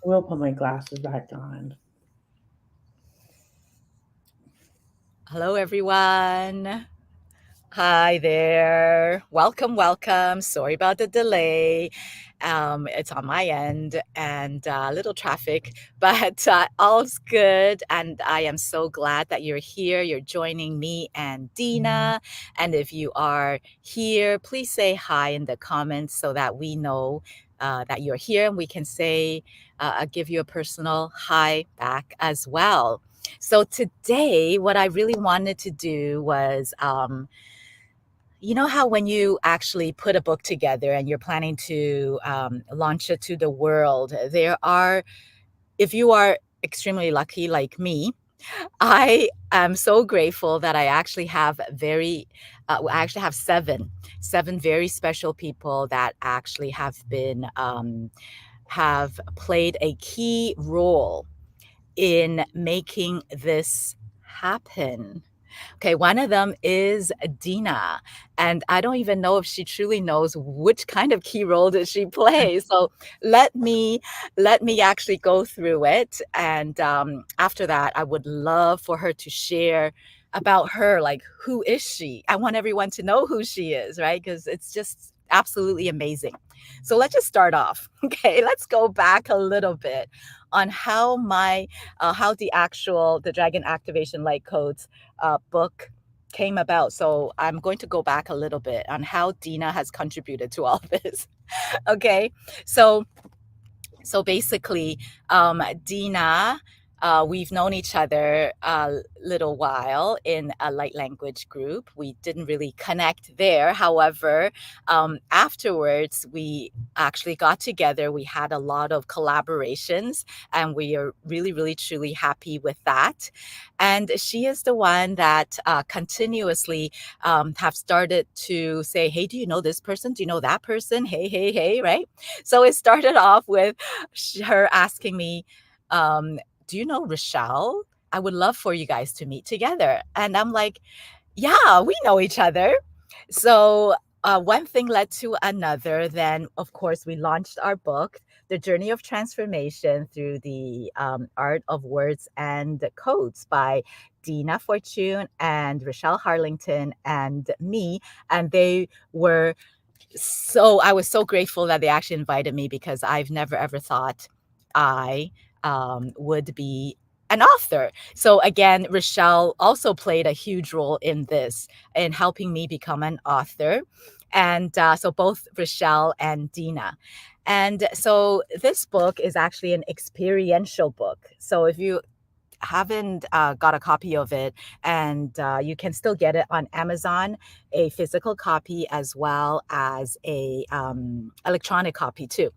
will put my glasses back on. Hello, everyone. Hi there. Welcome, welcome. Sorry about the delay. It's on my end and a little traffic, but all's good. And I am so glad that you're here. You're joining me and Dina. And if you are here, please say hi in the comments so that we know that you're here and we can say, give you a personal hi back as well. So today, what I really wanted to do was, you know how when you actually put a book together and you're planning to launch it to the world, there are, if you are extremely lucky like me, I am so grateful that I actually have seven very special people that actually have played a key role in making this happen. Okay, one of them is Dina, and I don't even know if she truly knows which kind of key role did she play. So let me let me actually go through it, and after that, I would love for her to share about her. Like, who is she? I want everyone to know who she is, right? Because it's just absolutely amazing. So let's just start off. Okay, let's go back a little bit on how the Dragon Activation Light Codes book came about. So I'm going to go back a little bit on how Dina has contributed to all this. Okay, so basically, Dina, we've known each other a little while in a light language group. We didn't really connect there. However, afterwards, we actually got together. We had a lot of collaborations, and we are really, really, truly happy with that. And she is the one that continuously have started to say, hey, do you know this person? Do you know that person? Hey, hey, hey, right? So it started off with her asking me, do you know Rochelle? I would love for you guys to meet together. And I'm like, yeah, we know each other. So one thing led to another. Then, of course, we launched our book, The Journey of Transformation Through the Art of Words and Codes by Dina Fortune and Rochelle Harlington and me. And they were I was so grateful that they actually invited me because I've never ever thought I would be an author. So again, Rochelle also played a huge role in this, in helping me become an author. And so both Rochelle and Dina. And so this book is actually an experiential book. So if you haven't got a copy of it, and you can still get it on Amazon, a physical copy as well as a electronic copy too.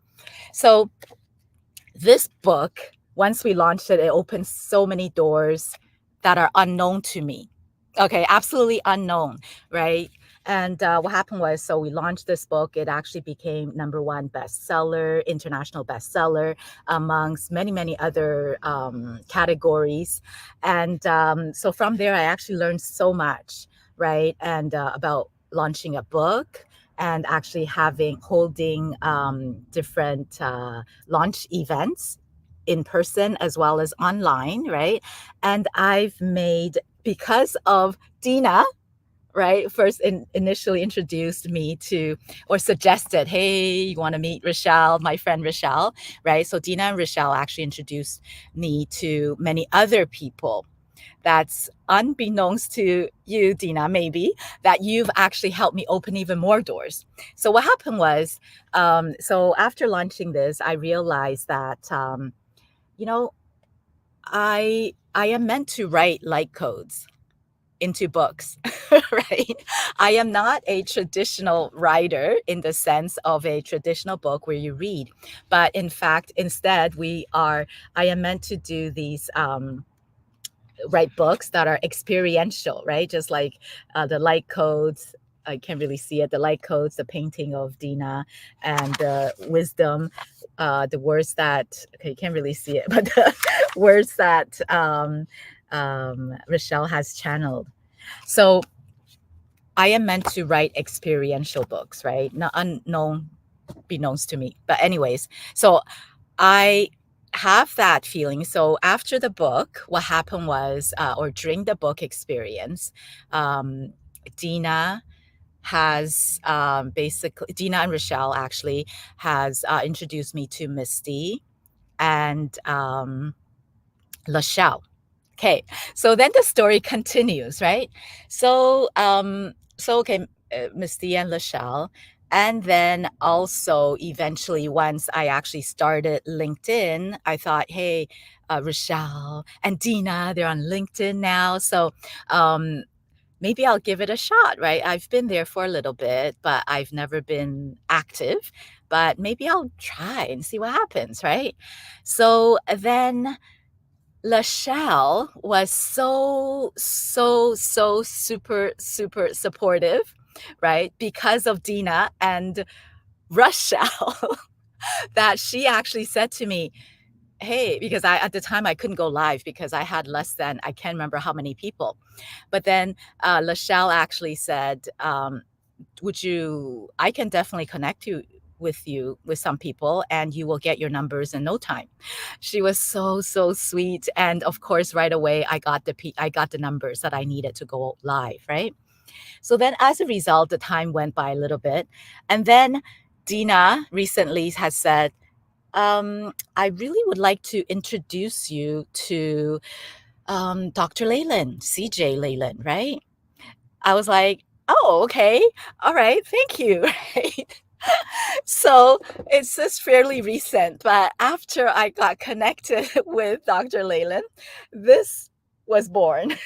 So this book, once we launched it, it opened so many doors that are unknown to me. Okay, absolutely unknown, right? And what happened was, so we launched this book. It actually became #1 bestseller, international bestseller, amongst many, many other categories. And so from there, I actually learned so much, right? And about launching a book and actually holding different launch events in person as well as online, right? And I've made, because of Dina, right, initially introduced me to, or suggested, hey, you want to meet Rochelle, my friend Rochelle, right? So Dina and Rochelle actually introduced me to many other people that's unbeknownst to you, Dina, maybe, that you've actually helped me open even more doors. So what happened was, so after launching this, I realized that, you know, I am meant to write light codes into books, right? I am not a traditional writer in the sense of a traditional book where you read, but in fact, instead, I am meant to do these write books that are experiential, right? Just like the light codes. I can't really see it. The light codes, the painting of Dina, and the wisdom, the words that, okay, you can't really see it, but the words that Rochelle has channeled. So I am meant to write experiential books, right? Not unknown, beknownst to me. But anyways, so I have that feeling. So after the book, what happened was, or during the book experience, um, Dina basically, Dina and Rochelle actually has introduced me to Misty and Lachelle. Okay, so then the story continues, right? Okay, Misty and Lachelle, and then also eventually, once I actually started LinkedIn, I thought, hey, Rochelle and Dina, they're on LinkedIn now, so um, maybe I'll give it a shot, right? I've been there for a little bit, but I've never been active. But maybe I'll try and see what happens, right? So then Lachelle was so super, super supportive, right? Because of Dina and Rochelle, that she actually said to me, hey, because at the time I couldn't go live because I had less than, I can't remember how many people. But then Lachelle actually said, I can definitely connect you with some people and you will get your numbers in no time. She was so sweet, and of course right away I got the numbers that I needed to go live, right? So then as a result, the time went by a little bit, and then Dina recently has said, I really would like to introduce you to Dr. Leyland, CJ Leyland, right? I was like, oh, okay. All right. Thank you. Right. So it's just fairly recent, but after I got connected with Dr. Leyland, this was born.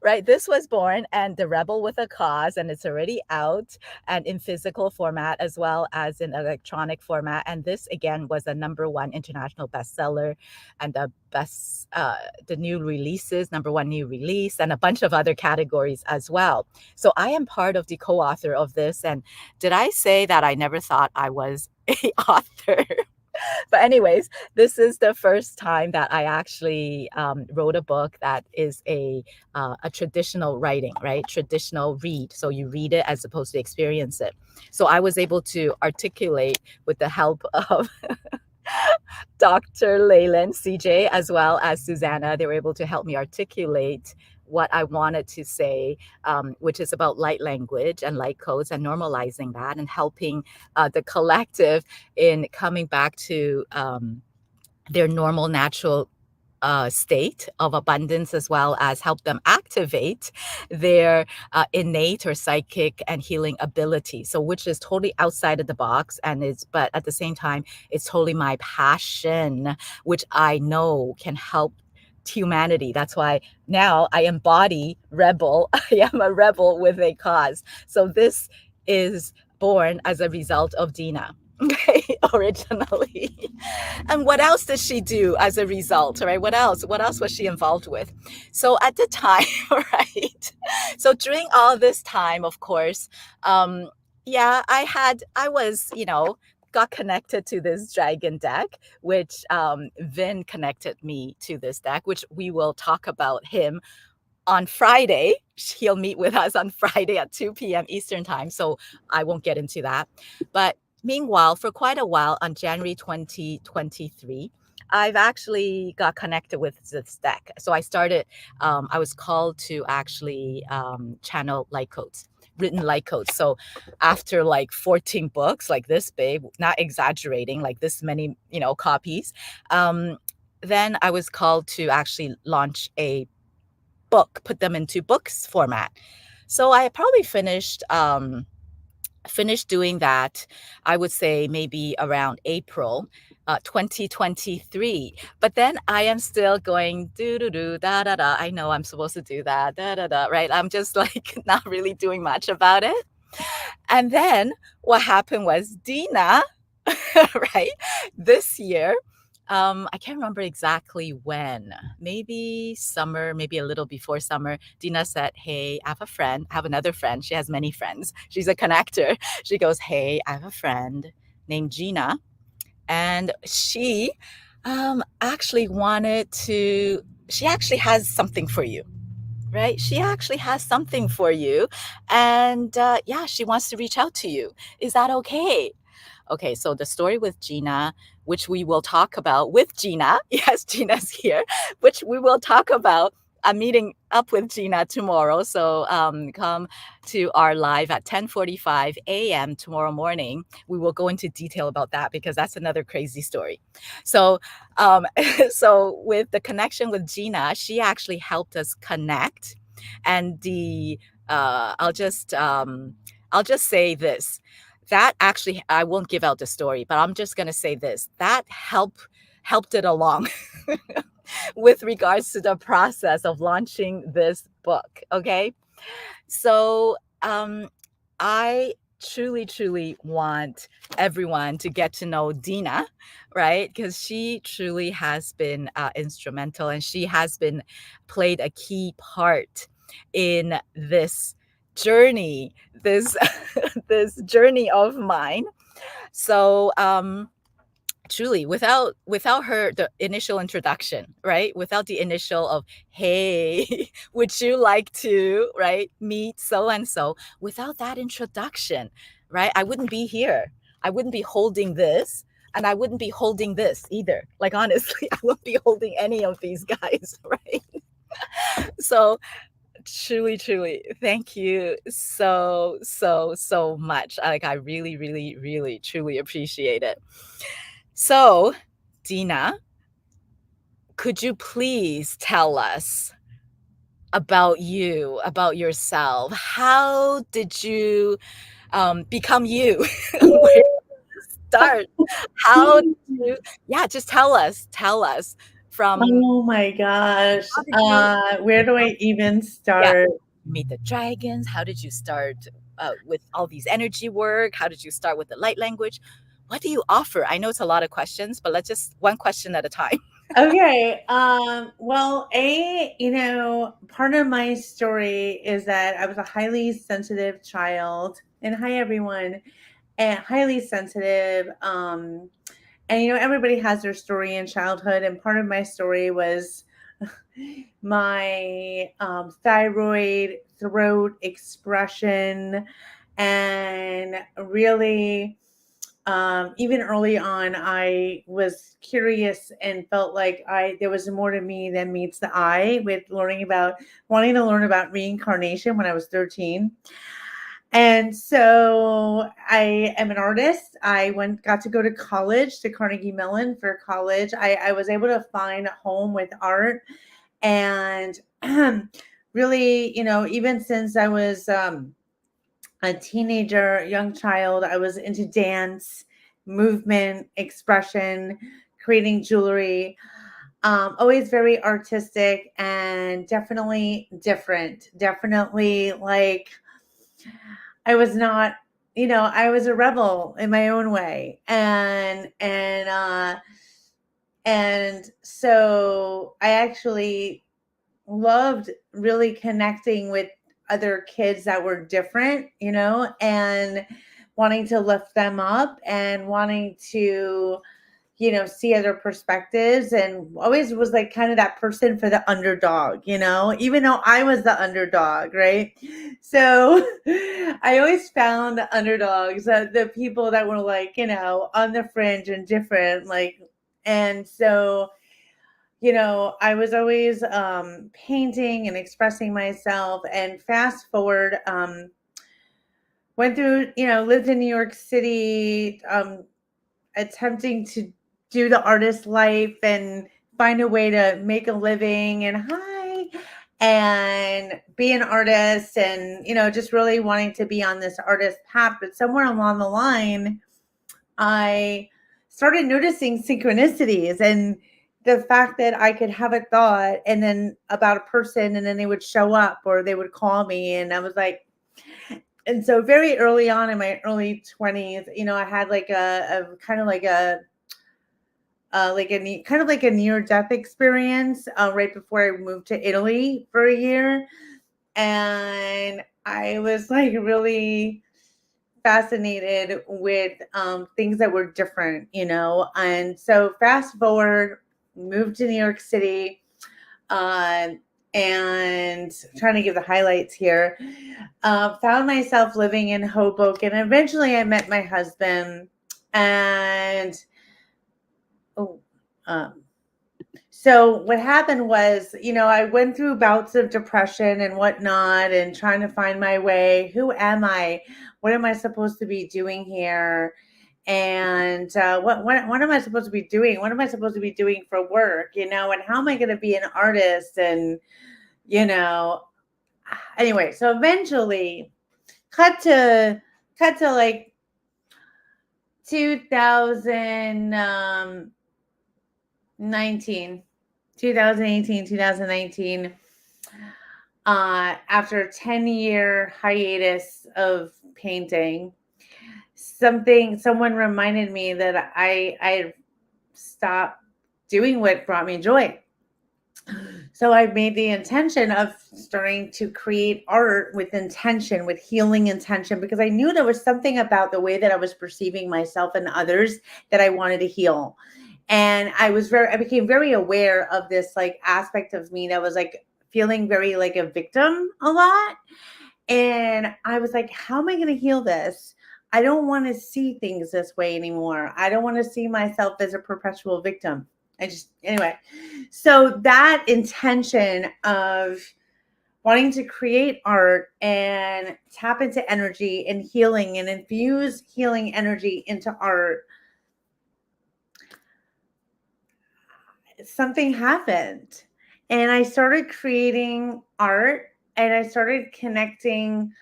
Right? This was born, and The Rebel with a Cause, and it's already out and in physical format as well as in electronic format. And this again was a #1 international bestseller, and the new releases, #1 new release, and a bunch of other categories as well. So I am part of the co-author of this. And did I say that I never thought I was a author? But anyways, this is the first time that I actually wrote a book that is a traditional writing, right? Traditional read. So you read it as opposed to experience it. So I was able to articulate with the help of Dr. Leyland, CJ, as well as Susanna. They were able to help me articulate what I wanted to say, which is about light language and light codes and normalizing that and helping the collective in coming back to their normal, natural state of abundance, as well as help them activate their innate or psychic and healing ability. So, which is totally outside of the box, but at the same time, it's totally my passion, which I know can help humanity. That's why now I embody rebel. I am a rebel with a cause. So this is born as a result of Dina. Okay, originally. And what else did she do as a result? Right? What else? What else was she involved with? So at the time, right? So during all this time, of course, yeah, I was, got connected to this dragon deck, which Vin connected me to this deck, which we will talk about him on Friday. He'll meet with us on Friday at 2 p.m. Eastern time. So I won't get into that. But meanwhile, for quite a while, on January 2023, I've actually got connected with this deck. So I was called to actually channel light codes, written light codes. So after like 14 books, like this big, not exaggerating, like this many, copies, then I was called to actually launch a book, put them into books format. So I probably finished doing that, I would say maybe around April 2023. But then I am still going do do do da da da. I know I'm supposed to do that da da da. Right? I'm just like not really doing much about it. And then what happened was Dina, right? This year, I can't remember exactly when, maybe summer, maybe a little before summer, Dina said, hey, I have another friend. She has many friends. She's a connector. She goes, hey, I have a friend named Gina. And she actually she actually has something for you. Right? She actually has something for you. And yeah, she wants to reach out to you. Is that okay? Okay, so the story with Gina, which we will talk about with Gina. Yes, Gina's here, which we will talk about. I'm meeting up with Gina tomorrow, so come to our live at 10:45 a.m. tomorrow morning. We will go into detail about that because that's another crazy story. So, so with the connection with Gina, she actually helped us connect, and I'll just say this. That actually, I won't give out the story, but I'm just going to say this. That helped it along with regards to the process of launching this book. Okay. So I truly, truly want everyone to get to know Dina, right? Because she truly has been instrumental, and she has been played a key part in this journey, this this journey of mine. So truly, without her, the initial introduction, right, without the initial of, hey, would you like to, right, meet so and so, without that introduction, right, I wouldn't be here. I wouldn't be holding this, and I wouldn't be holding this either. Like, honestly, I wouldn't be holding any of these guys, right? So truly, truly, thank you so much. Like, I really, really, really, truly appreciate it. So, Dina, could you please tell us about you, about yourself? How did you become you? Where did you start? How did you, yeah, just tell us from Oh my gosh. how did you, Where do I even yeah, start? meet the dragons? How did you start with all these energy work? How did you start with the light language? What do you offer? I know it's a lot of questions, but let's just one question at a time. Okay. Well, part of my story is that I was a highly sensitive child. And hi everyone. And highly sensitive. And everybody has their story in childhood, and part of my story was my thyroid throat expression, and really even early on I was curious and felt like I there was more to me than meets the eye, with wanting to learn about reincarnation when I was 13. And so I am an artist. Got to go to college, to Carnegie Mellon for college. I was able to find a home with art, and really, even since I was a teenager, young child, I was into dance, movement, expression, creating jewelry. Always very artistic and definitely different. Definitely like I was not, I was a rebel in my own way. And so I actually loved really connecting with other kids that were different, and wanting to lift them up and wanting to, see other perspectives, and always was like kind of that person for the underdog, even though I was the underdog, right? So I always found the underdogs, the people that were like, on the fringe and different, like, and so I was always painting and expressing myself. And fast forward, went through, lived in New York City, attempting to do the artist life and find a way to make a living and be an artist, and, just really wanting to be on this artist path. But somewhere along the line, I started noticing synchronicities, and the fact that I could have a thought and then about a person, and then they would show up or they would call me. And I was like, and so very early on in my early 20s, I had like a kind of like a kind of like a near death experience right before I moved to Italy for a year. And I was like really fascinated with things that were different, And so fast forward, moved to New York City, uh, and trying to give the highlights here. Found myself living in Hoboken. Eventually, I met my husband, And oh, um, so what happened was, I went through bouts of depression and whatnot, and trying to find my way. Who am I? What am I supposed to be doing here? And what am I supposed to be doing? What am I supposed to be doing for work? And how am I going to be an artist? And you know, anyway, so eventually, cut to like 2019, 2018, 2019. After a 10-year hiatus of painting, someone reminded me that I stopped doing what brought me joy. So I made the intention of starting to create art with intention, with healing intention, because I knew there was something about the way that I was perceiving myself and others that I wanted to heal. And I became very aware of this like aspect of me that was like feeling very like a victim a lot. And I was like, how am I going to heal this? I don't want to see things this way anymore. I don't want to see myself as a perpetual victim. Anyway, so that intention of wanting to create art and tap into energy and healing and infuse healing energy into art, something happened. And I started creating art, and I started connecting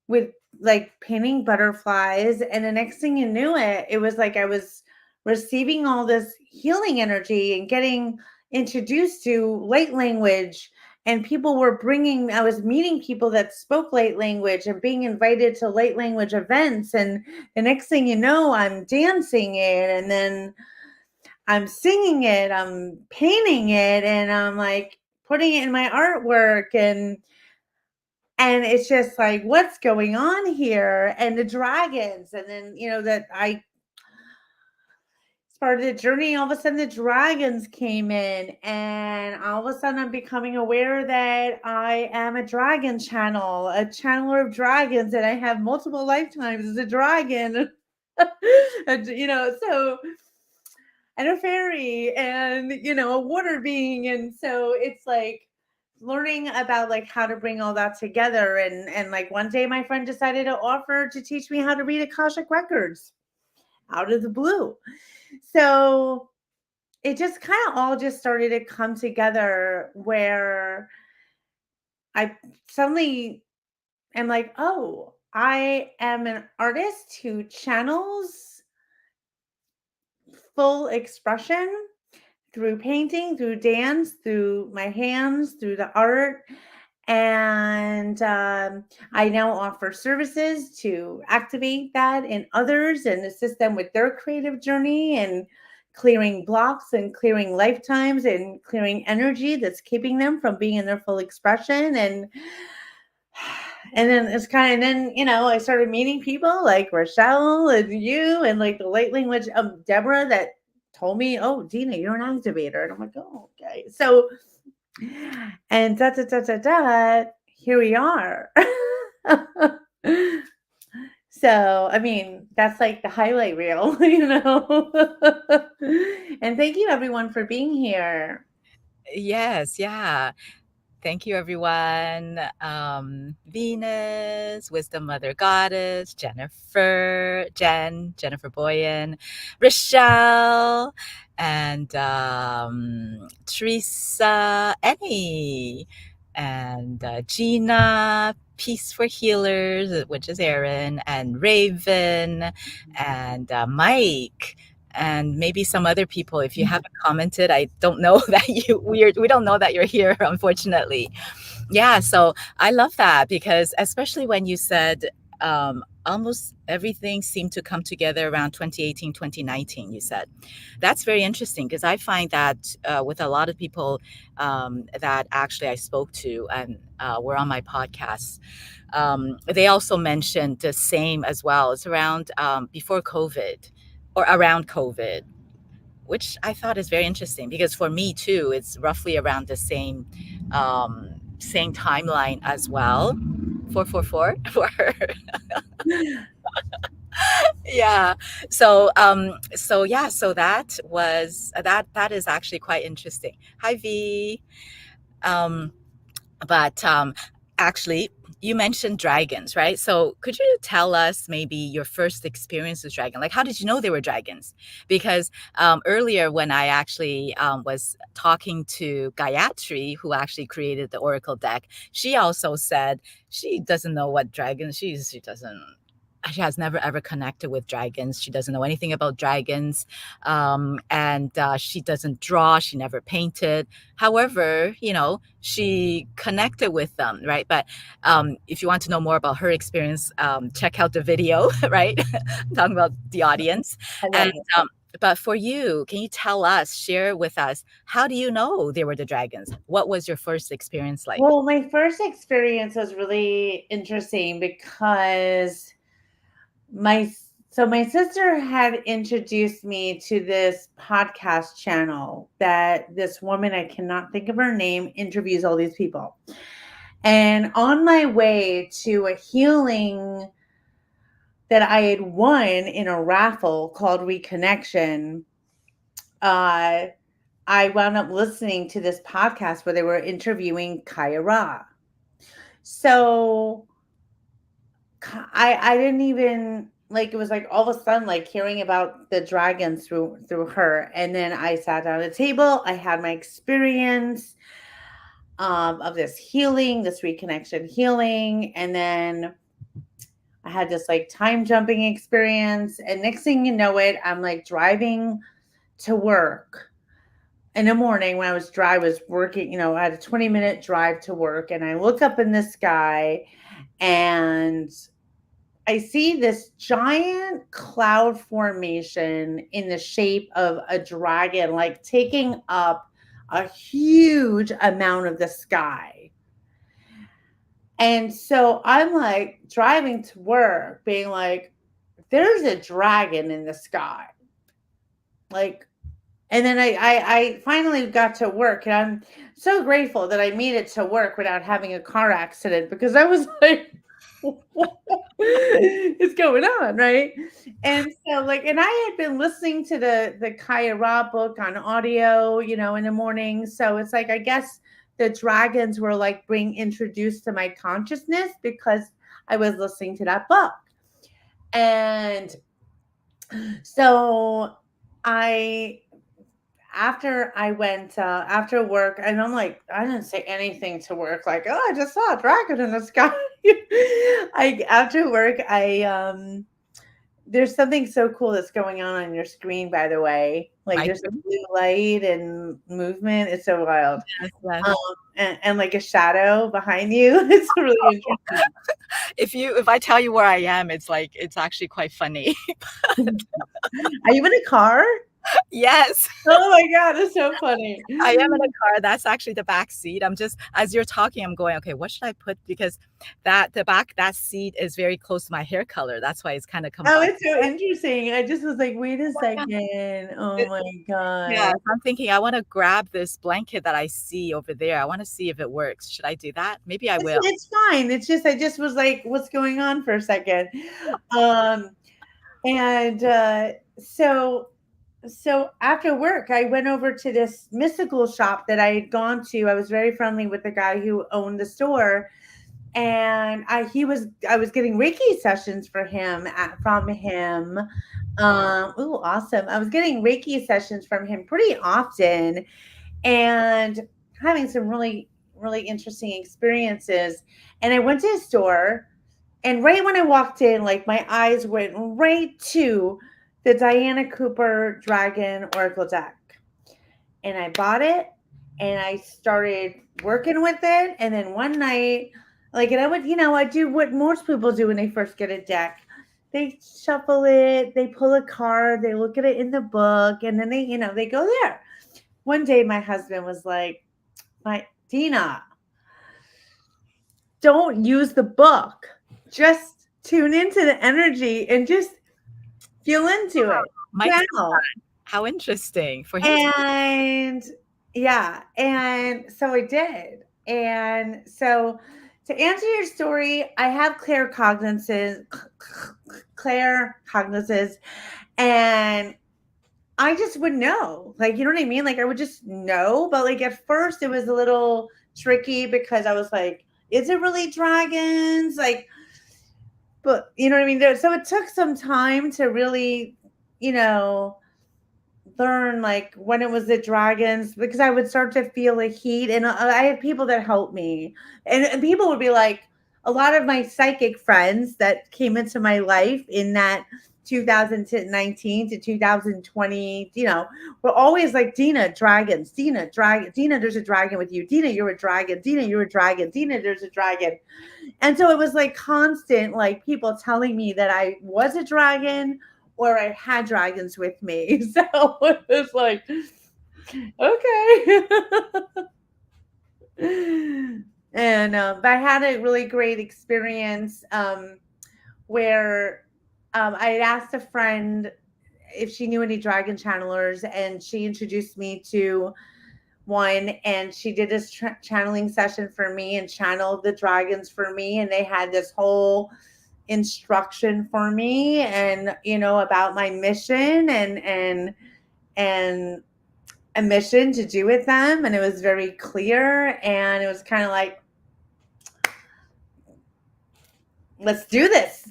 with like painting butterflies. And the next thing you knew it was like I was receiving all this healing energy and getting introduced to light language. And I was meeting people that spoke light language and being invited to light language events. And the next thing you know, I'm dancing it, and then I'm singing it, I'm painting it, and I'm like putting it in my artwork. And it's just like, what's going on here? And the dragons, and then that I started the journey. All of a sudden the dragons came in, and all of a sudden I'm becoming aware that I am a dragon channel, a channeler of dragons, and I have multiple lifetimes as a dragon. And so, and a fairy, and a water being. And so it's like learning about like how to bring all that together. And like one day my friend decided to offer to teach me how to read Akashic records out of the blue. So it just kind of all just started to come together, where I suddenly am like, oh, I am an artist who channels full expression through painting, through dance, through my hands, through the art. And I now offer services to activate that in others and assist them with their creative journey, and clearing blocks and clearing lifetimes and clearing energy that's keeping them from being in their full expression. And then and then I started meeting people like Rochelle and you, and like the light language Deborah, that told me, oh, Dina, you're an activator. And I'm like, oh, okay. So, and here we are. So, I mean, that's like the highlight reel. And thank you everyone for being here. Yes, yeah. Thank you, everyone. Venus, Wisdom Mother Goddess, Jennifer Boyan, Rochelle, and Teresa, Annie, and Gina, Peace for Healers, which is Erin, and Raven, and Mike, and maybe some other people. If you haven't commented, I don't know that we don't know that you're here, unfortunately. Yeah, so I love that, because especially when you said almost everything seemed to come together around 2018, 2019, you said. That's very interesting, because I find that with a lot of people that actually I spoke to and were on my podcast, they also mentioned the same as well. It's around before COVID or around COVID, which I thought is very interesting, because for me too, it's roughly around the same timeline as well. 444 for Yeah. So that was that is actually quite interesting. Hi V. Um, but actually, you mentioned dragons, right? So could you tell us maybe your first experience with dragon? Like, how did you know they were dragons? Because earlier, when I actually was talking to Gayatri, who actually created the Oracle deck, she also said she doesn't know what dragons. She doesn't. She has never ever connected with dragons. She doesn't know anything about dragons, and she doesn't draw. She never painted. However, she connected with them, right? But if you want to know more about her experience, check out the video, right? Talking about the audience. I And love it. but for you, can you tell us, share with us, how do you know they were the dragons? What was your first experience like? Well, my first experience was really interesting because my my sister had introduced me to this podcast channel that this woman, I cannot think of her name, interviews all these people. And on my way to a healing that I had won in a raffle called Reconnection, uh, I wound up listening to this podcast where they were interviewing Kaya Ra. So I didn't even like, it was like all of a sudden like hearing about the dragons through her, and then I sat down at a table. I had my experience of this healing, this reconnection healing, and then I had this like time jumping experience, and next thing you know it, I'm like driving to work in the morning when I was working, I had a 20-minute drive to work, and I look up in the sky and I see this giant cloud formation in the shape of a dragon, like taking up a huge amount of the sky. And so I'm like driving to work, being like, there's a dragon in the sky. Like, and then I finally got to work, and I'm so grateful that I made it to work without having a car accident, because I was like, what is going on, right? And so like, and I had been listening to the Kaya Ra book on audio, in the morning. So it's like, I guess the dragons were like being introduced to my consciousness because I was listening to that book. And so I after I went after work, and I'm like, I didn't say anything to work, like, oh, I just saw a dragon in the sky. I After work, I there's something so cool that's going on your screen, by the way. Like, My there's a blue light and movement. It's so wild. goodness, yes. Um, and like a shadow behind you. It's really interesting. If I tell you where I am, it's actually quite funny. Are you in a car? Yes. Oh my god, it's so funny. I am in a car. That's actually the back seat. I'm just, as you're talking, I'm going, okay, what should I put? Because that seat is very close to my hair color. That's why it's kind of Oh, combined. it's so interesting. I just was like, wait a Yeah. second. Oh my Yeah, god. so I'm thinking I want to grab this blanket that I see over there. I want to see if it works. Should I do that? Maybe I will. It's fine. It's just I just was like, what's going on for a second? Um and so after work, I went over to this mystical shop that I had gone to. I was very friendly with the guy who owned the store, and I was getting Reiki sessions from him. Ooh, awesome! I was getting Reiki sessions from him pretty often, and having some really interesting experiences. And I went to a store, and right when I walked in, like my eyes went right to the Diana Cooper Dragon Oracle deck. And I bought it, and I started working with it. And then one night, like, and I do what most people do when they first get a deck. They shuffle it, they pull a card, they look at it in the book, and then they go there. One day my husband was like, my Dina, don't use the book. Just tune into the energy and just feel into it. Mike, Channel. how interesting for him. And yeah, and so I did. And so To answer your story, I have clear cognizances, and I just would know. Like, you know what I mean? Like, I would just know. But like at first, it was a little tricky because I was like, is it really dragons? Like, but you know what I mean? So it took some time to really, you know, learn like when it was the dragons because I would start to feel a heat, and I had people that helped me, and people would be like, a lot of my psychic friends that came into my life in that 2019 to 2020, you know, were always like, Dina, dragons, Dina, dragon, Dina, there's a dragon with you, Dina, you're a dragon, Dina, you're a dragon, Dina, there's a dragon. And so it was like constant, like people telling me that I was a dragon or I had dragons with me. So it was like, okay. And but I had a really great experience where I had asked a friend if she knew any dragon channelers, and she introduced me to one, and she did this channeling session for me and channeled the dragons for me, and they had this whole instruction for me, and you know, about my mission and a mission to do with them, and it was very clear, and it was kind of like, let's do this.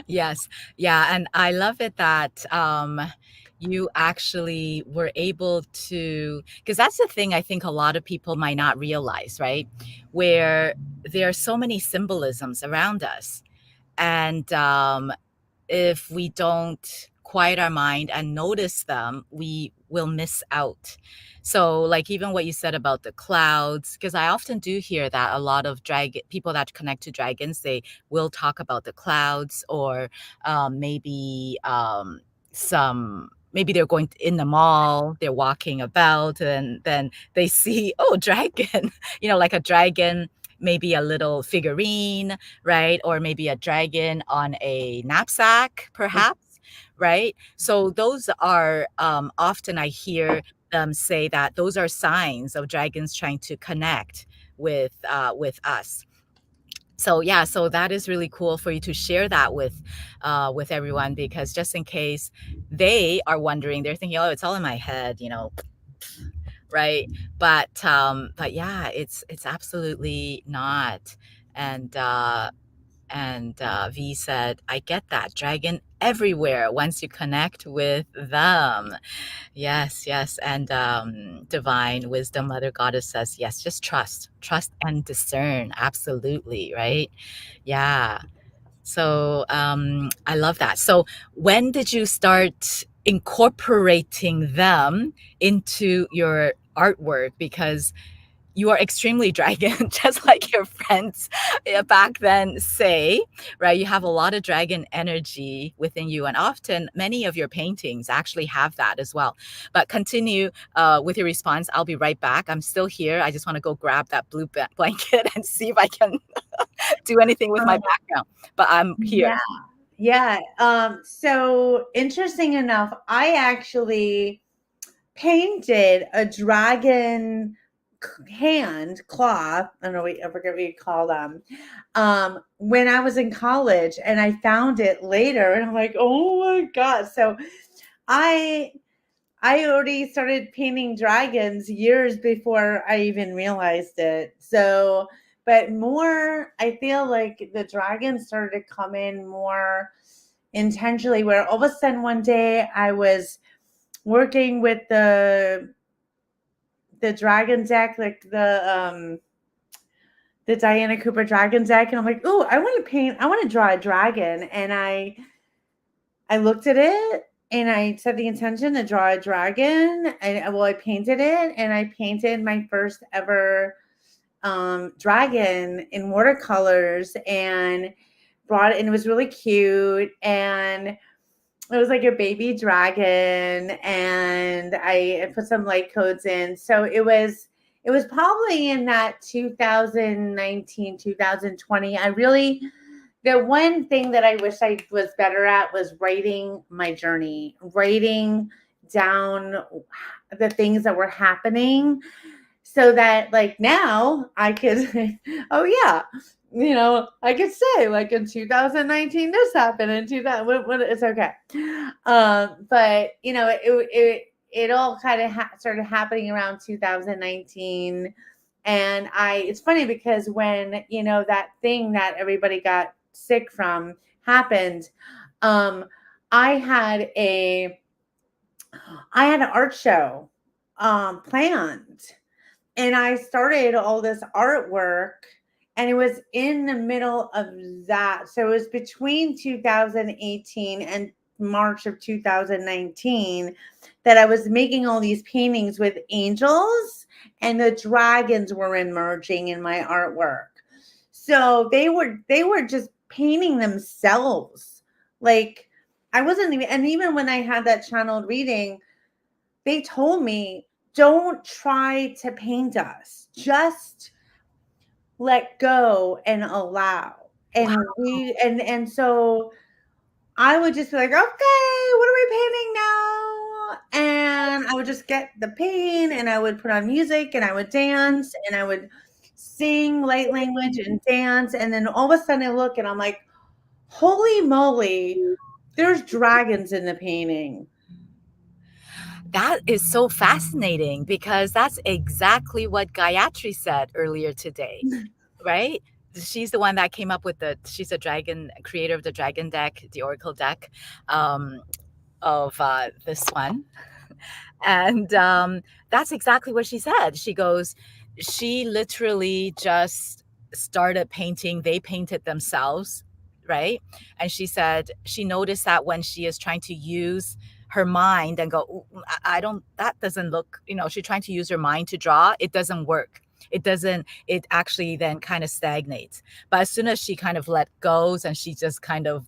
Yes. Yeah, and I love it that, you actually were able to, because that's the thing I think a lot of people might not realize, right? Where there are so many symbolisms around us, and, if we don't quiet our mind and notice them, we will miss out. So, like even what you said about the clouds, because I often do hear that a lot of dragon people that connect to dragons, they will talk about the clouds, or maybe maybe they're going in the mall, they're walking about, and then they see, oh, dragon, like a dragon, maybe a little figurine, right? Or maybe a dragon on a knapsack, perhaps, right? So those are often I hear them say that those are signs of dragons trying to connect with us. So yeah, so that is really cool for you to share that with everyone, because just in case they are wondering, they're thinking, oh, it's all in my head, right? But yeah, it's absolutely not. And V said, I get that. Dragon everywhere once you connect with them. Yes, yes. And Divine Wisdom Mother Goddess says, yes, just trust and discern. Absolutely, right? Yeah. So I love that. So when did you start incorporating them into your artwork? Because you are extremely dragon, just like your friends back then say, right? You have a lot of dragon energy within you, and often many of your paintings actually have that as well. But continue with your response. I'll be right back. I'm still here. I just want to go grab that blue blanket and see if I can do anything with my Um, background. But I'm here. yeah. Yeah. So interesting enough, I actually painted a dragon hand claw. I don't know. I forget what you call them. When I was in college, and I found it later, and I'm like, oh my god! So I I already started painting dragons years before I even realized it. So, but more, I feel like the dragons started to come in more intentionally. Where all of a sudden one day I was working with the dragon deck, like the Diana Cooper dragon deck, and I'm like, oh, I want to draw a dragon, and I looked at it and I set the intention to draw a dragon, and well, I painted it, and I painted my first ever dragon in watercolors, and brought it, and it was really cute, and it was like a baby dragon, and I put some light codes in. So it was probably in that 2019, 2020. The one thing that I wish I was better at was writing my journey, writing down the things that were happening. so that like now I could, oh yeah, I could say like in 2019 this happened in 2000. What, it's okay. But it all kind of started happening around 2019, and it's funny because when that thing that everybody got sick from happened, um, I had a I had an art show planned, and I started all this artwork, and it was in the middle of that. So it was between 2018 and March of 2019 that I was making all these paintings with angels, and the dragons were emerging in my artwork. So they were just painting themselves. Like I wasn't even, and even when I had that channeled reading, they told me, don't try to paint us. Just let go and allow. Wow. And so I would just be like, okay, what are we painting now? And I would just get the paint, and I would put on music, and I would dance, and I would sing light language and dance. And then all of a sudden I look and I'm like, holy moly, there's dragons in the painting. That is so fascinating because that's exactly what Gayatri said earlier today, right? She's the one that came up with she's a dragon creator of the dragon deck, the oracle deck, um, of this one. And that's exactly what she said. She goes, she literally just started painting. They painted themselves, right? And she said she noticed that when she is trying to use her mind and go, "Ooh, I don't, that doesn't look, she's trying to use her mind to draw, it doesn't work. It doesn't, it actually then kind of stagnates. But as soon as she kind of let goes and she just kind of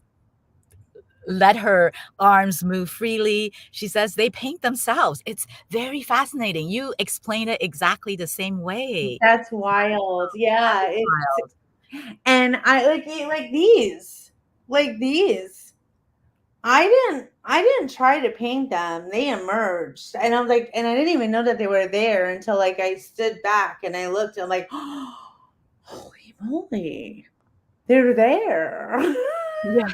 let her arms move freely, she says they paint themselves. It's very fascinating. You explain it exactly the same way. That's wild. That Yeah, is it's wild. and I like these. I didn't try to paint them. They emerged. And I was like, and I didn't even know that they were there until like I stood back and I looked and I'm like, oh, holy moly. They're there. Yeah.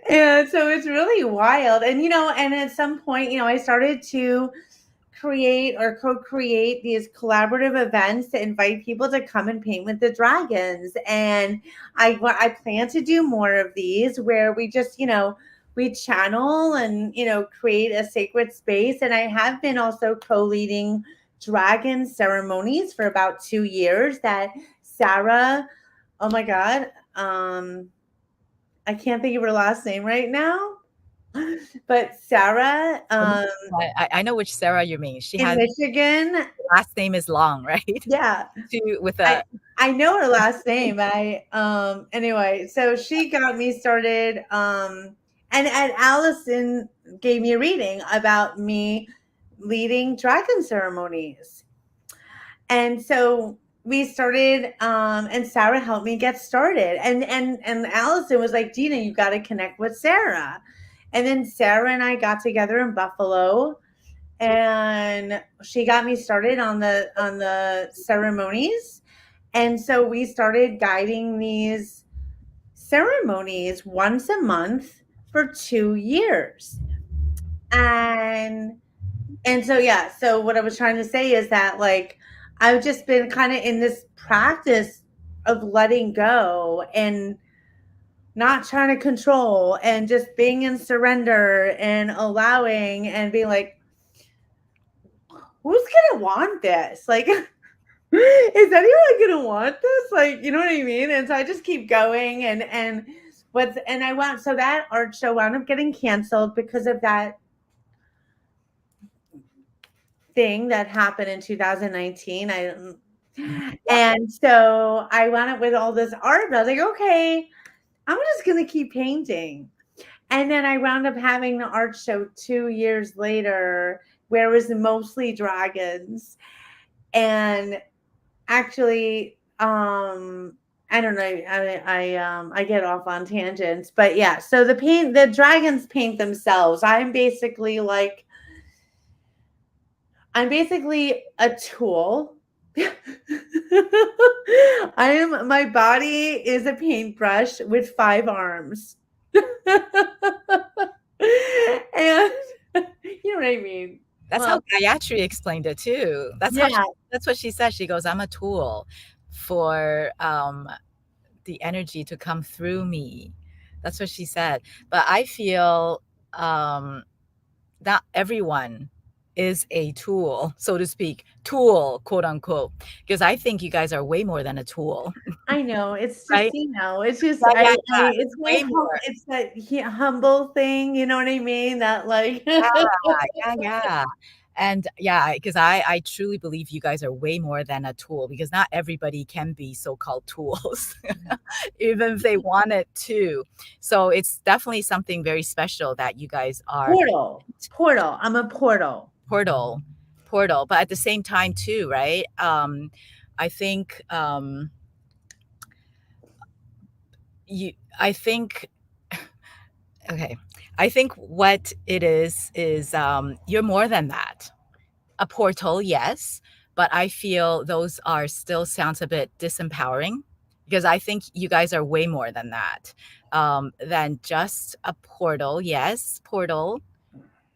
And so it's really wild. And at some point, I started to create or co-create these collaborative events to invite people to come and paint with the dragons. And I plan to do more of these where we just, we channel and, create a sacred space. And I have been also co-leading dragon ceremonies for about 2 years that Sarah, oh my God, I can't think of her last name right now, but Sarah, I know which Sarah you mean. She in has Michigan. last name is long, right? Yeah, With I a I know her last name. Anyway, so she got me started. And Allison gave me a reading about me leading dragon ceremonies. And so we started, and Sarah helped me get started. And Allison was like, Dina, you got to connect with Sarah. And then Sarah and I got together in Buffalo, and she got me started on the ceremonies. And so we started guiding these ceremonies once a month for 2 years. And so yeah, so what I was trying to say is that like I've just been kind of in this practice of letting go and not trying to control and just being in surrender and allowing and being like, who's gonna want this? Like, is anyone gonna want this? Like, you know what I mean? And so I just keep going, and I wound, so that art show wound up getting canceled because of that thing that happened in 2019. And so I wound up with all this art. I was like, okay, I'm just gonna keep painting. And then I wound up having the art show 2 years later, where it was mostly dragons. And actually, I don't know. I get off on tangents, but yeah. So the dragons paint themselves. I'm basically like, I'm basically a tool. My body is a paintbrush with 5 arms. And you know what I mean? That's how Well, Gayatri explained it too. yeah, That's what she said. She goes, "I'm a tool for, the energy to come through me." That's what she said. But I feel, um, not everyone is a tool, so to speak, tool, quote unquote, because I think you guys are way more than a tool, I know. It's just, right? it's just, Yeah, yeah, yeah. it's Way more. it's that humble thing. You know what I mean? That like, Yeah, yeah. And yeah, because I truly believe you guys are way more than a tool because not everybody can be so-called tools, even if they wanted to. So it's definitely something very special that you guys are portal. I'm a portal. portal, portal. But at the same time, too, right? I think you. I think okay. I think what it is you're more than that. A portal, yes, but I feel those are still sounds a bit disempowering because I think you guys are way more than just a portal. Yes, portal,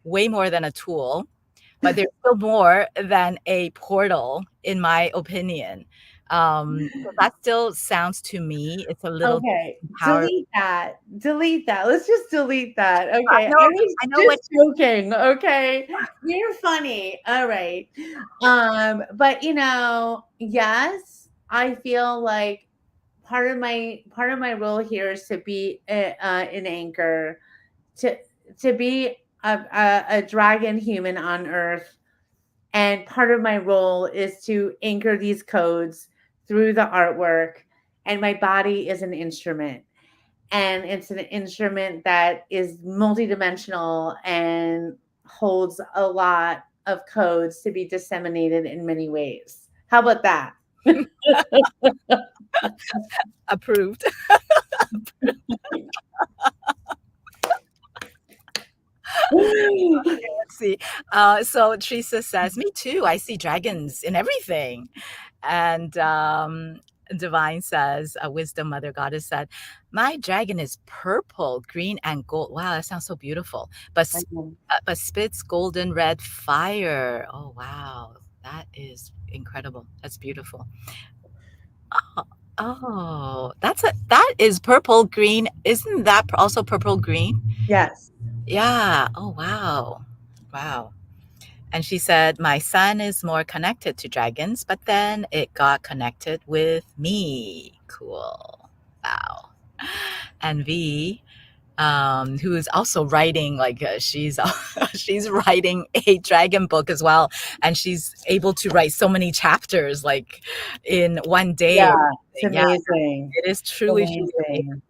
way more than a tool, but there's still more than a portal, in my opinion. So that still sounds to me, it's a little Okay, disempowering. delete that. Delete that. Let's just delete that. Okay, I know what just joking. Okay, you're funny. All right. But yes, I feel like part of my role here is to be an anchor, to be a dragon human on Earth, and part of my role is to anchor these codes through the artwork. And my body is an instrument, and it's an instrument that is multidimensional and holds a lot of codes to be disseminated in many ways. How about that? approved. Let's see. So Teresa says, "Me too. I see dragons in everything." And Divine says, Wisdom Mother Goddess said, "My dragon is purple, green, and gold." Wow, that sounds so beautiful. But spits golden red fire. Oh wow, that is incredible. That's beautiful. Oh, oh, that is purple green. Isn't that also purple green? Yes. Yeah. Oh wow, wow. And she said, "My son is more connected to dragons, but then it got connected with me." Cool. Wow. And V, who is also writing, like she's writing a dragon book as well, and she's able to write so many chapters like in one day or Yeah, it's something. Yeah, amazing. it is truly, truly amazing. Amazing.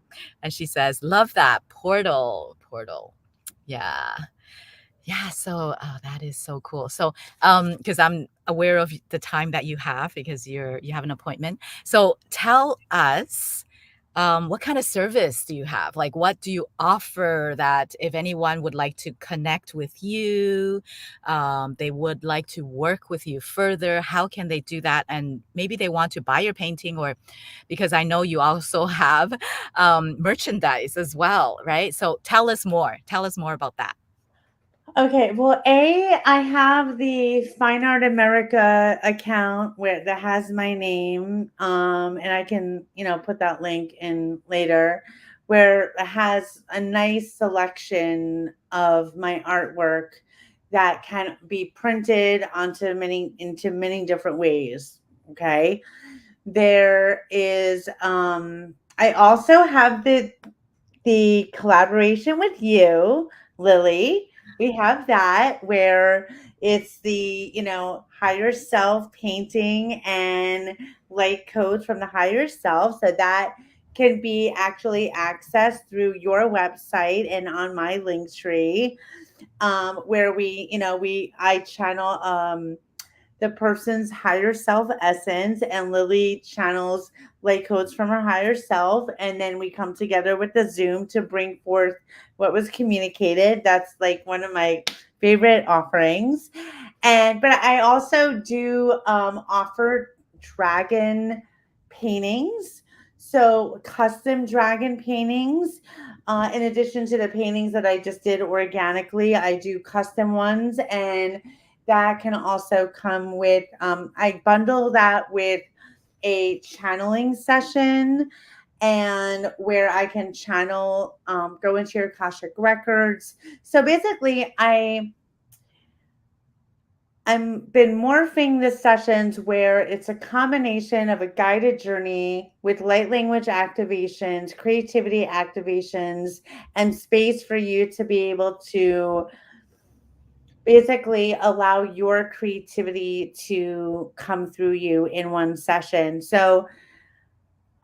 And she says, "Love that portal, portal." Yeah. Yeah, so oh, that is so cool. So, because I'm aware of the time that you have because you have an appointment. So tell us, what kind of service do you have? Like, what do you offer that if anyone would like to connect with you, they would like to work with you further, how can they do that? And maybe they want to buy your painting or because I know you also have merchandise as well, right? So tell us more. Tell us more about that. Okay, well, I have the Fine Art America account where that has my name, and I can, put that link in later, where it has a nice selection of my artwork that can be printed into many different ways. Okay, there is, I also have the collaboration with you, Lily. We have that where it's the, higher self painting and light codes from the higher self. So that can be actually accessed through your website and on my link tree, where I channel the person's higher self essence, and Lily channels light codes from her higher self, and then we come together with the Zoom to bring forth what was communicated. That's like one of my favorite offerings. And but I also do offer dragon paintings, so custom dragon paintings. In addition to the paintings that I just did organically, I do custom ones, and that can also come with. I bundle that with a channeling session, and where I can channel, go into your Akashic records. So basically, I'm been morphing the sessions where it's a combination of a guided journey with light language activations, creativity activations, and space for you to be able to basically allow your creativity to come through you in one session. So,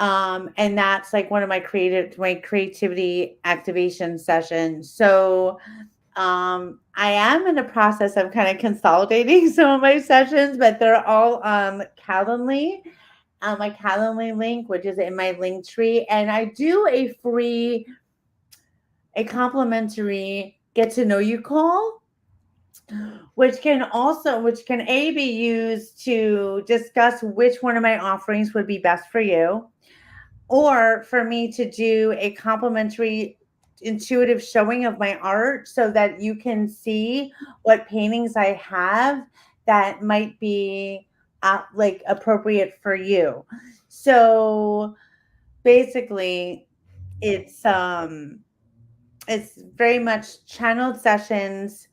and that's like one of my creativity activation sessions. So, I am in the process of kind of consolidating some of my sessions, but they're all Calendly, my Calendly link, which is in my link tree. And I do a complimentary get to know you call, which can A, be used to discuss which one of my offerings would be best for you, or for me to do a complimentary intuitive showing of my art so that you can see what paintings I have that might be like appropriate for you. So basically, it's um it's very much channeled sessions,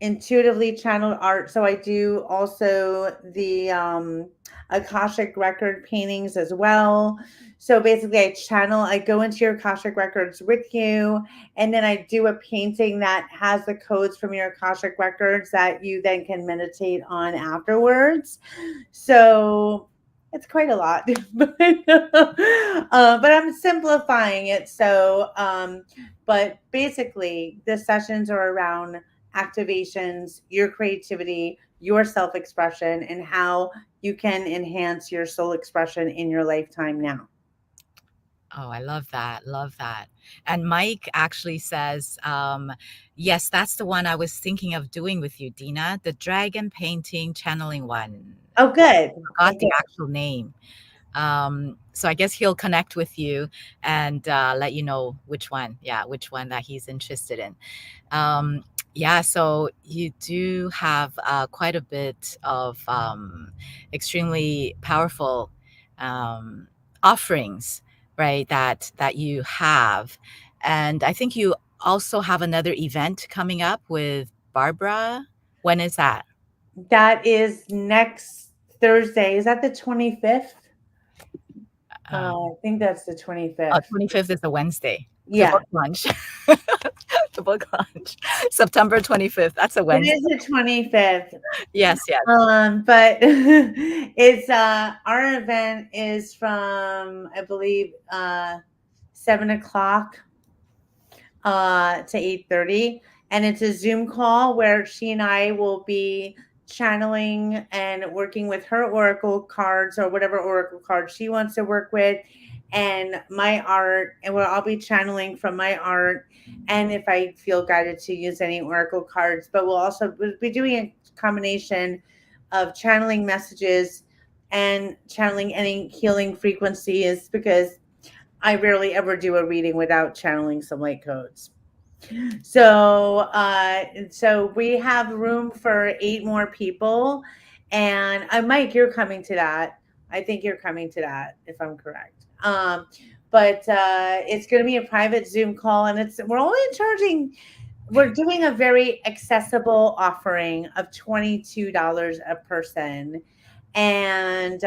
intuitively channeled art. So I do also the Akashic record paintings as well. So basically, I go into your Akashic records with you, and then I do a painting that has the codes from your Akashic records that you then can meditate on afterwards. So it's quite a lot, but I'm simplifying it. But basically, the sessions are around activations, your creativity, your self expression, and how you can enhance your soul expression in your lifetime now. Oh, I love that. Love that. And Mike actually says, yes, that's the one I was thinking of doing with you, Dina, the dragon painting channeling one. Oh, good. Forgot Okay. the actual name. So I guess he'll connect with you and let you know which one. Yeah, which one that he's interested in. Um, yeah, so you do have quite a bit of extremely powerful um, offerings, right? That you have, and I think you also have another event coming up with Barbara. When is that? That is next Thursday. Is that the 25th? I think that's the 25th. 25th is a Wednesday. The Yeah, book launch. The book launch. September 25th. That's a it Wednesday. is the 25th. Yes, yes. But it's our event is from, I believe, 7 o'clock to 8:30, and it's a Zoom call where she and I will be channeling and working with her oracle cards or whatever oracle card she wants to work with, and my art, and where I'll be channeling from my art, and if I feel guided to use any oracle cards, but we'll be doing a combination of channeling messages and channeling any healing frequencies, because I rarely ever do a reading without channeling some light codes. So we have room for 8 more people, and Mike, you're coming to that. I think you're coming to that, if I'm correct. But it's going to be a private Zoom call, and we're only charging. We're doing a very accessible offering of $22 a person, and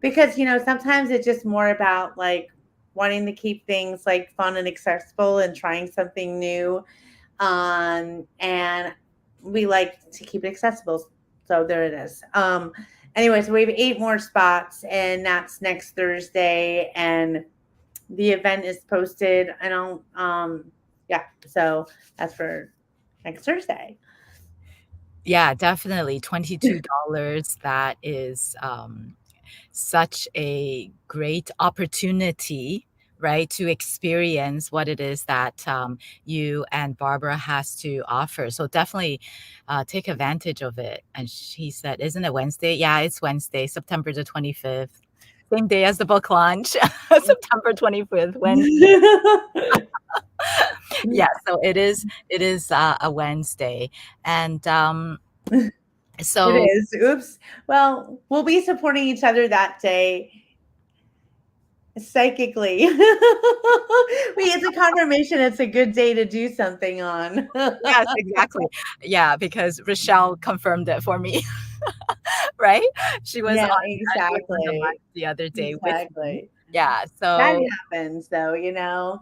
because sometimes it's just more about like wanting to keep things like fun and accessible and trying something new, and we like to keep it accessible, so there it is. Anyways, we have 8 more spots, and that's next Thursday, and the event is posted. I don't Yeah, so that's for next Thursday. Yeah, definitely. $22. That is such a great opportunity, right? To experience what it is that you and Barbara has to offer. So definitely take advantage of it. And she said, "Isn't it Wednesday?" Yeah, it's Wednesday, September the 25th. Same day as the book launch, September 25th, Wednesday. Yeah, so it is a Wednesday. And It so is. Oops. Well, we'll be supporting each other that day psychically. It's a confirmation it's a good day to do something on. yes, exactly. Yeah, because Rochelle confirmed it for me, right? She was Yeah, on she was on the exactly. live the other day with me. Exactly. Yeah, That so happens though, you know?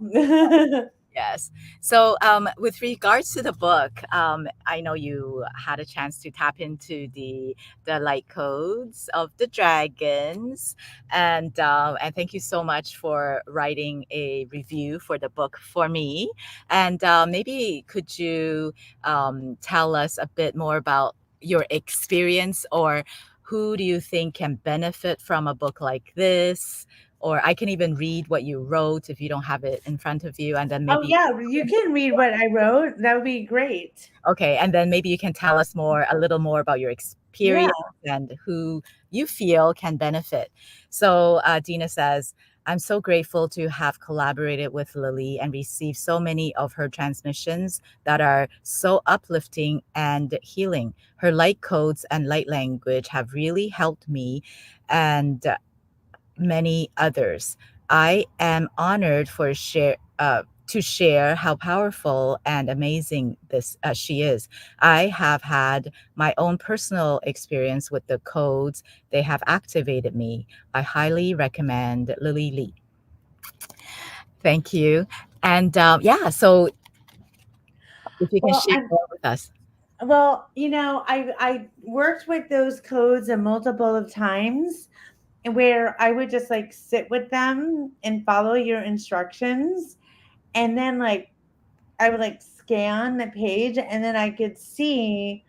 yes. So, with regards to the book, I know you had a chance to tap into the light codes of the dragons, and thank you so much for writing a review for the book for me. And maybe could you tell us a bit more about your experience, or who do you think can benefit from a book like this? Or I can even read what you wrote if you don't have it in front of you, and then Oh, maybe yeah, you can read what I wrote. That would be great. okay, and then maybe you can tell us a little more about your Yeah. experience and who you feel can benefit. So Dina says, "I'm so grateful to have collaborated with Lily and received so many of her transmissions that are so uplifting and healing. Her light codes and light language have really helped me and many others. I am honored to share how powerful and amazing this she is. I have had my own personal experience with the codes. They have activated me. I highly recommend Lily Lee." Thank you. And yeah, so if you can Well, share more with us. I worked with those codes a multiple of times where I would just like sit with them and follow your instructions. And then like I would like scan the page and then I could see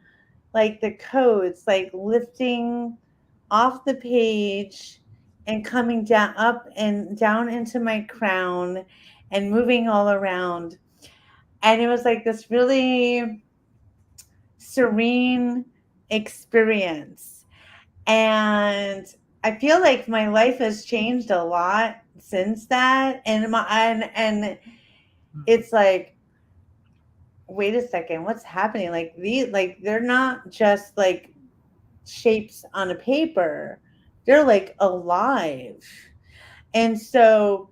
like the codes like lifting off the page and coming down up and down into my crown and moving all around. And it was like this really serene experience. And I feel like my life has changed a lot since that. And it's like, wait a second, what's happening? Like they're not just like shapes on a paper. They're like alive. And so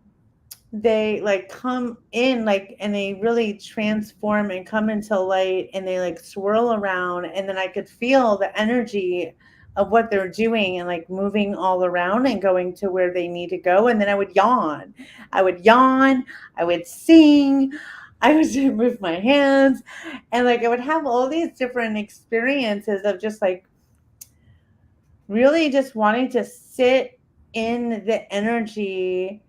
they like come in like and they really transform and come into light and they like swirl around and then I could feel the energy of what they're doing and like moving all around and going to where they need to go. And then I would yawn, I would sing, I would move my hands, and like I would have all these different experiences of just like really just wanting to sit in the energy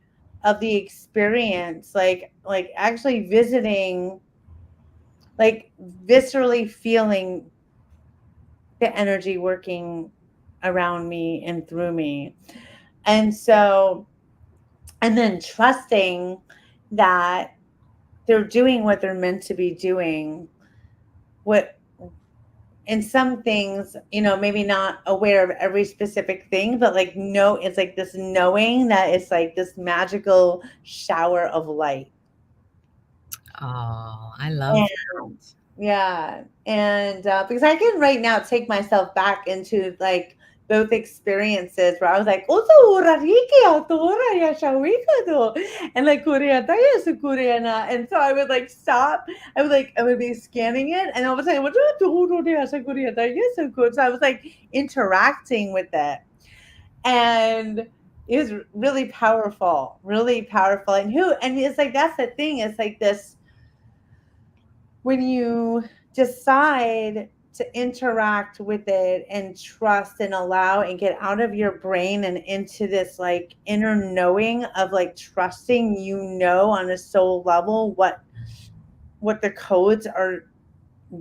of the experience, like actually visiting, like viscerally feeling the energy working around me and through me. And so, and then trusting that they're doing what they're meant to be doing, what in some things, maybe not aware of every specific thing, but like no, it's like this knowing that it's like this magical shower of light. Oh, I love And yeah, and because I can right now take myself back into like both experiences where I was like, "Oto urariki autora ya shawikado," and like Korea taya su Korea na, and so I would like stop. I would be scanning it, and all of a sudden, so I was like interacting with it, and it was really powerful. And it's like that's the thing. It's like this when you decide to interact with it and trust and allow and get out of your brain and into this like inner knowing of like trusting, on a soul level what the codes are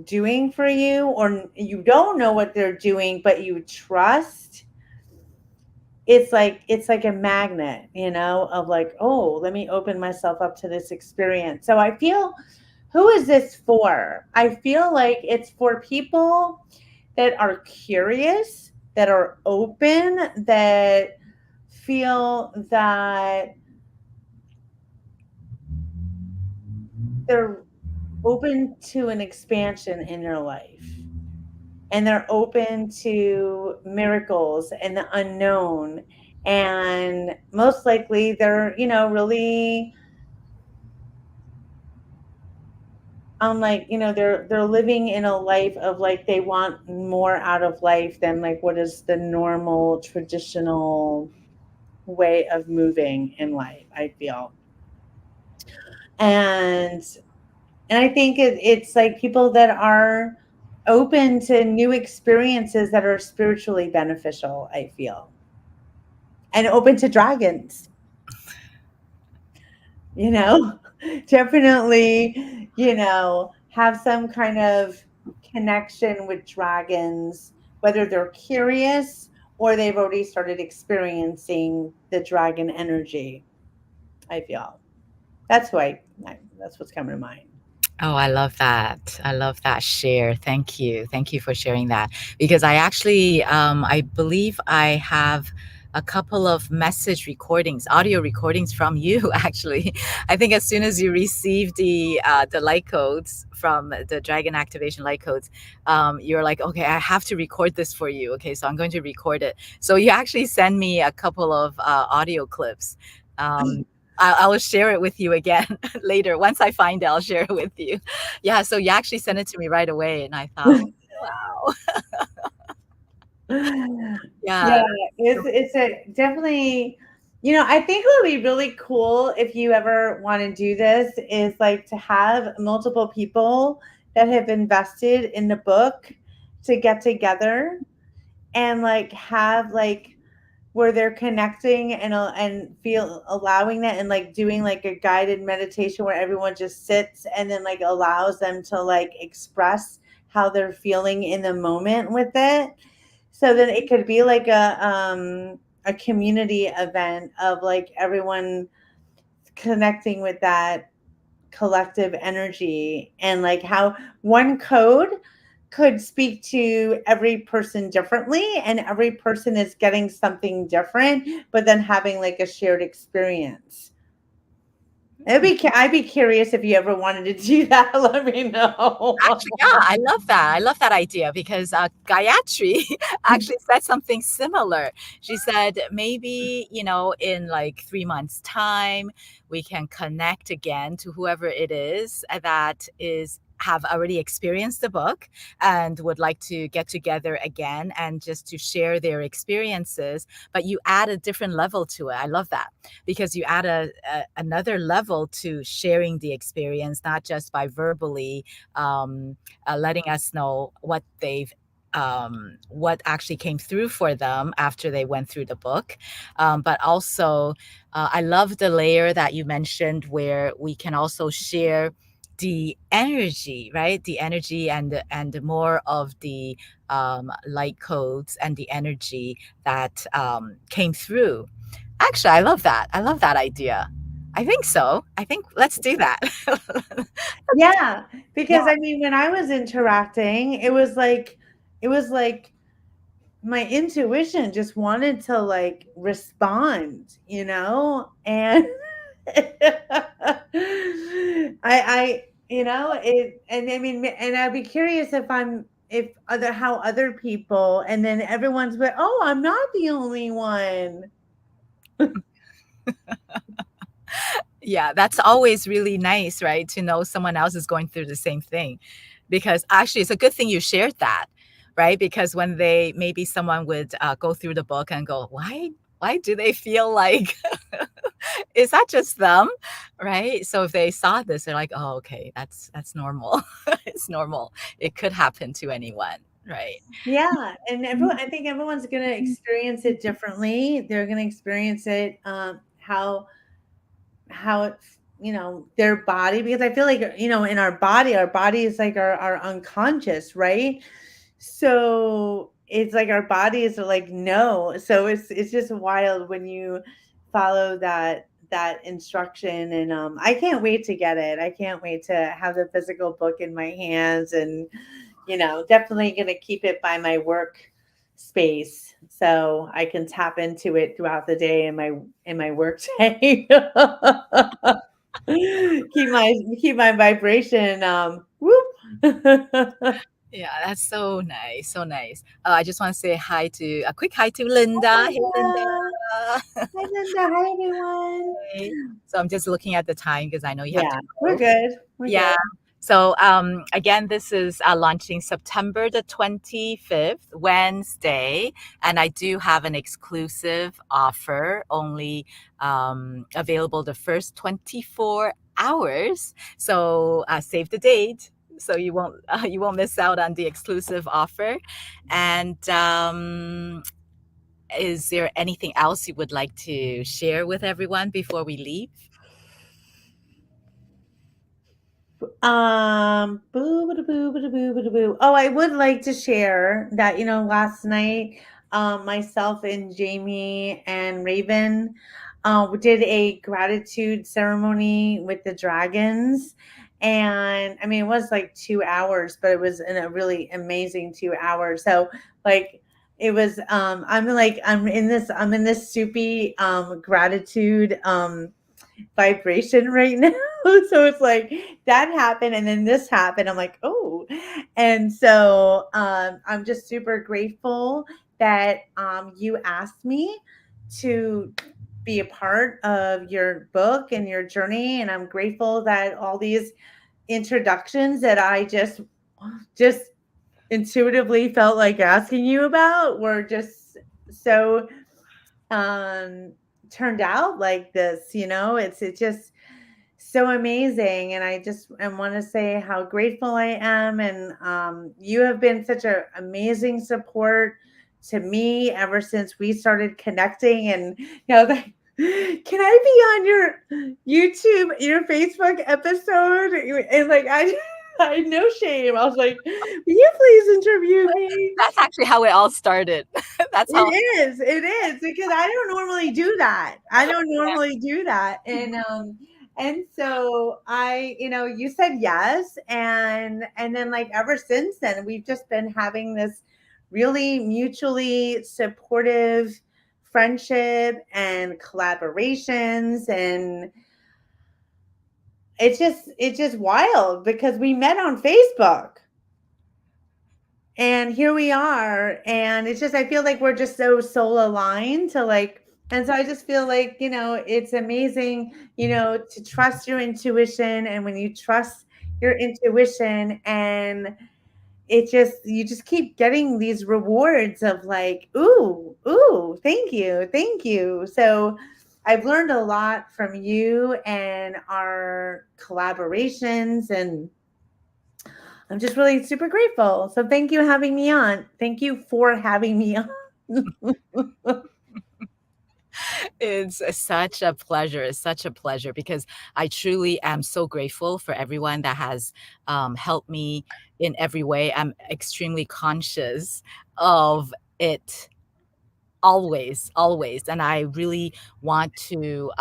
doing for you, or you don't know what they're doing but you trust. it's like a magnet, of like, oh, let me open myself up to this experience. So I feel, who is this for? I feel like it's for people that are curious, that are open, that feel that they're open to an expansion in their life, and they're open to miracles and the unknown, and most likely they're, really, like, they're living in a life of like, they want more out of life than like what is the normal traditional way of moving in life, I feel. And and I think it's like people that are open to new experiences that are spiritually beneficial, I feel, and open to dragons, you know, definitely, have some kind of connection with dragons, whether they're curious or they've already started experiencing the dragon energy, I feel. That's what's coming to mind. Oh, I love that. I love that share. Thank you. Thank you for sharing that. Because I actually, I believe I have a couple of message recordings, audio recordings from you. Actually, I think as soon as you receive the light codes from the Dragon Activation light codes, you're like, okay, I have to record this for you. Okay, so I'm going to record it. So you actually send me a couple of audio clips. Um, I will share it with you again later. Once I find it, I'll share it with you. Yeah, so you actually sent it to me right away, and I thought, wow, Yeah, yeah. it's a definitely, I think what would be really cool if you ever want to do this is like to have multiple people that have invested in the book to get together and like have like where they're connecting and feel allowing that, and like doing like a guided meditation where everyone just sits and then like allows them to like express how they're feeling in the moment with it, so then it could be like a community event of like everyone connecting with that collective energy, and like how one code could speak to every person differently, and every person is getting something different, but then having like a shared experience. I'd be curious if you ever wanted to do that. Let me know. Actually, yeah, I love that. I love that idea because Gayatri actually said something similar. She said maybe, in like 3 months' time, we can connect again to whoever it is that is have already experienced the book and would like to get together again and just to share their experiences, but you add a different level to it. I love that because you add another level to sharing the experience, not just by verbally letting us know what actually came through for them after they went through the book. But also, I love the layer that you mentioned where we can also share the energy, right? The energy and more of the light codes and the energy that came through. Actually, I love that. I love that idea. I think so. I think let's do that. Yeah, Yeah. because I mean, when I was interacting, it was like my intuition just wanted to like respond, and it, and I mean, and I'd be curious if other how other people, and then everyone's but oh, I'm not the only one. Yeah, that's always really nice, right? To know someone else is going through the same thing. Because actually, it's a good thing you shared that, right? Because when they maybe someone would go through the book and go, why do they feel like is that just them, right? So if they saw this, they're like, oh, okay, that's normal. It's normal. It could happen to anyone, right? Yeah, and everyone, I think everyone's gonna experience it differently. They're gonna experience it, how it's, their body, because I feel like, in our body is like our unconscious, right? So it's like our bodies are like, no. So it's just wild when you follow that instruction. And I can't wait to get it. I can't wait to have the physical book in my hands, and definitely going to keep it by my work space so I can tap into it throughout the day in my work day. keep my vibration whoop. Yeah, that's so nice, so nice. I just want to say hi to a quick hi to Linda. Hey, Linda. Linda. Hi, Linda. Hi, everyone. Hey. So I'm just looking at the time because I know you have to Yeah, we're go. good. We're Yeah. good. So again, this is launching September the 25th, Wednesday, and I do have an exclusive offer, only available the first 24 hours. So save the date, so you won't miss out on the exclusive offer. And is there anything else you would like to share with everyone before we leave? Boo, boo, boo, boo, boo, boo, boo. Oh, I would like to share that, last night, myself and Jamie and Raven, we did a gratitude ceremony with the dragons. And I mean, it was like 2 hours, but it was in a really amazing 2 hours. So, like, it was, I'm in this soupy, gratitude, vibration right now. So it's like that happened and then this happened. I'm like, oh. And so I'm just super grateful that you asked me to be a part of your book and your journey. And I'm grateful that all these introductions that I just intuitively felt like asking you about were just so um turned out like this. It's just so amazing. And I want to say how grateful I am. And you have been such an amazing support to me ever since we started connecting. And like, can I be on your YouTube, your Facebook episode? And like, I had no shame. I was like, will you please interview me? That's actually how it all started. That's how. It is because I don't normally do that. I don't normally do that. And so you said yes, and then like ever since then we've just been having this really mutually supportive friendship and collaborations. And it's just wild because we met on Facebook. And here we are. And it's just, I feel like we're just so soul aligned to like, and so I just feel like, it's amazing, to trust your intuition. And when you trust your intuition, and you just keep getting these rewards of like, ooh, thank you. Thank you. So I've learned a lot from you and our collaborations, and I'm just really super grateful. So thank you having me on. Thank you for having me on. It's such a pleasure. It's such a pleasure because I truly am so grateful for everyone that has helped me in every way. I'm extremely conscious of it always, always. And I really want to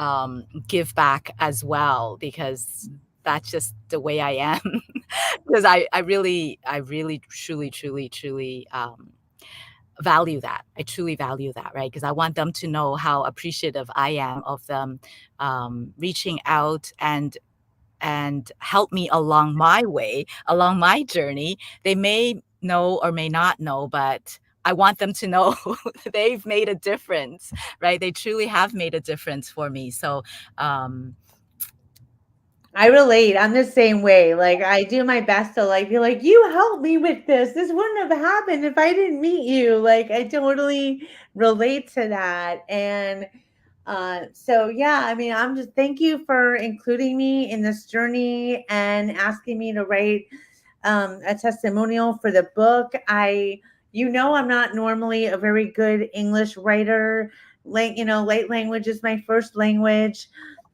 give back as well because that's just the way I am. Because I really, truly, truly, truly value that. I truly value that, right? Because I want them to know how appreciative I am of them reaching out and help me along my way, along my journey. They may know or may not know, but I want them to know they've made a difference, right? They truly have made a difference for me. So, um, I relate. I'm the same way. Like I do my best to like be like, you helped me with this. This wouldn't have happened if I didn't meet you. Like I totally relate to that. And so yeah, I mean, I'm just thank you for including me in this journey and asking me to write a testimonial for the book. I'm not normally a very good English writer. Late language is my first language.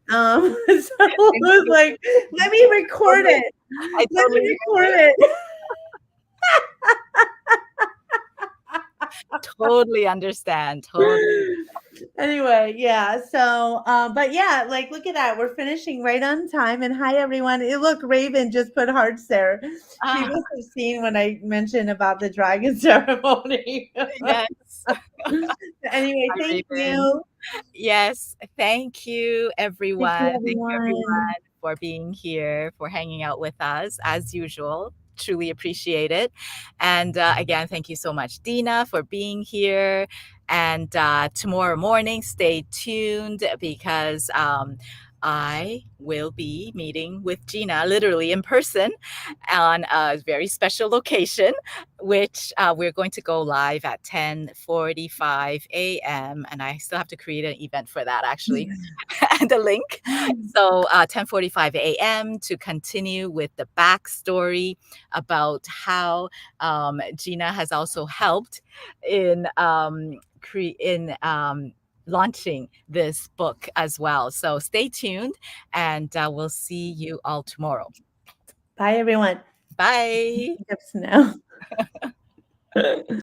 So it was like, let me record it. I Let totally me record it. totally understand, totally. Anyway, yeah. So, but yeah, like look at that. We're finishing right on time. And hi, everyone. Look, Raven just put hearts there. She Ah, must have seen when I mentioned about the dragon ceremony. yes. Anyway, Hi, thank Raven. you. Yes, thank you, Thank everyone. you, Thank you, everyone. everyone, for being here, for hanging out with us as usual. Truly appreciate it. And again, thank you so much, Dina, for being here. And tomorrow morning, stay tuned because I will be meeting with Gina literally in person on a very special location, which we're going to go live at 10:45 a.m. And I still have to create an event for that, actually, and the link. So 10:45 a.m. to continue with the backstory about how Gina has also helped in launching this book as well. So stay tuned, and we'll see you all tomorrow. Bye, everyone. Bye. Of snow.